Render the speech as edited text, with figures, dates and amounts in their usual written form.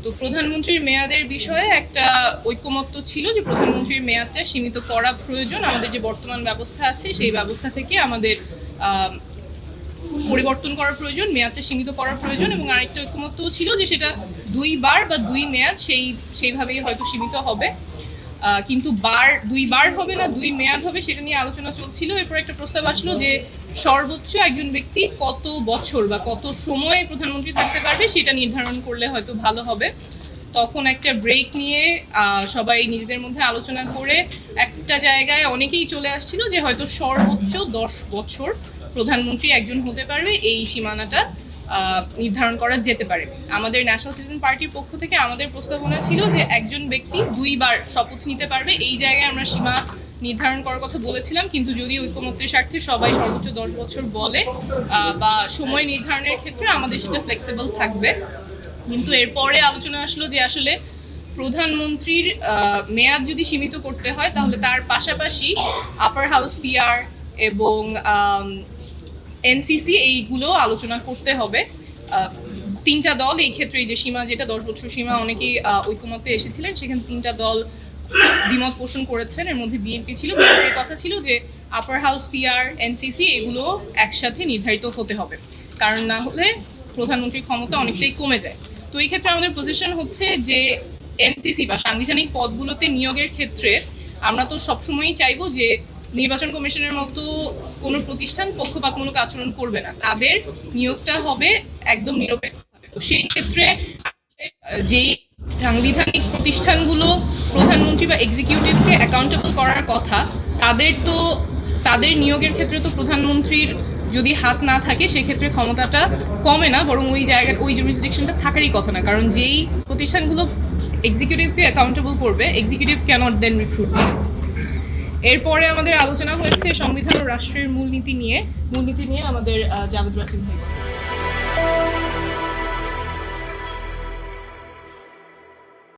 তো প্রধানমন্ত্রীর মেয়াদের বিষয়ে একটা ঐকমত্য ছিল যে প্রধানমন্ত্রীর মেয়াদটা সীমিত করা প্রয়োজন। আমাদের যে বর্তমান ব্যবস্থা আছে সেই ব্যবস্থা থেকে আমাদের পরিবর্তন করা প্রয়োজন, মেয়াদটা সীমিত করা প্রয়োজন। এবং আরেকটা ঐকমত্যও ছিল যে সেটা 2 বার বা 2 মেয়াদ সেইভাবেই হয়তো সীমিত হবে, কিন্তু 2 বার হবে না 2 মেয়াদ হবে সেটা নিয়ে আলোচনা চলছিল। এরপর একটা প্রস্তাব আসলো যে সর্বোচ্চ একজন ব্যক্তি কত বছর বা কত সময় প্রধানমন্ত্রী থাকতে পারবে সেটা নির্ধারণ করলে হয়তো ভালো হবে। তখন একটা ব্রেক নিয়ে সবাই নিজেদের মধ্যে আলোচনা করে একটা জায়গায় অনেকেই চলে আসছিল যে হয়তো সর্বোচ্চ 10 বছর প্রধানমন্ত্রী একজন হতে পারবে, এই সীমানাটা নির্ধারণ করা যেতে পারে। আমাদের ন্যাশনাল সিটিজেন পার্টির পক্ষ থেকে আমাদের প্রস্তাবনা ছিল যে একজন ব্যক্তি 2 বার শপথ নিতে পারবে, এই জায়গায় আমরা সীমা নির্ধারণ করার কথা বলেছিলাম। কিন্তু যদি ঐকমত্যের স্বার্থে সবাই সর্বোচ্চ 10 বছর বলে বা সময় নির্ধারণের ক্ষেত্রে আমাদের সেটা ফ্লেক্সিবল থাকবে। কিন্তু এরপরে আলোচনা আসলো যে আসলে প্রধানমন্ত্রীর মেয়াদ যদি সীমিত করতে হয় তাহলে তার পাশাপাশি আপার হাউস পিআর এবং এনসিসি এইগুলো আলোচনা করতে হবে। 3টা দল এই ক্ষেত্রে, এই যে সীমা যেটা 10 বছর সীমা অনেকেই ঐকমত্যে এসেছিলেন, সেখানে 3টা দল দ্বিমত পোষণ করেছেন। এর মধ্যে বিএনপি ছিল। বিএনপির কথা ছিল যে আপার হাউস পিআর এনসিসি এগুলো একসাথে নির্ধারিত হতে হবে, কারণ না হলে প্রধানমন্ত্রীর ক্ষমতা অনেকটাই কমে যায়। তো এই ক্ষেত্রে আমাদের পজিশন হচ্ছে যে এনসিসি বা সাংবিধানিক পদগুলোতে নিয়োগের ক্ষেত্রে আমরা তো সবসময়ই চাইবো যে নির্বাচন কমিশনের মতো কোনো প্রতিষ্ঠান পক্ষপাতমূলক আচরণ করবে না, তাদের নিয়োগটা হবে একদম নিরপেক্ষভাবে। তো সেই ক্ষেত্রে যেই সাংবিধানিক প্রতিষ্ঠানগুলো প্রধানমন্ত্রী বা এক্সিকিউটিভকে অ্যাকাউন্টেবল করার কথা, তাদের নিয়োগের ক্ষেত্রে তো প্রধানমন্ত্রীর যদি হাত না থাকে সেক্ষেত্রে ক্ষমতাটা কমে না, বরং ওই জায়গার ওই জুরিসডিকশনটা থাকারই কথা না। কারণ যেই প্রতিষ্ঠানগুলো এক্সিকিউটিভকে অ্যাকাউন্টেবল করবে, এক্সিকিউটিভ ক্যানট দেন রিক্রুট। এরপরে আমাদের আলোচনা হয়েছে সংবিধান ও রাষ্ট্রের মূলনীতি নিয়ে আমাদের জাভেদ রাসিম ভাই।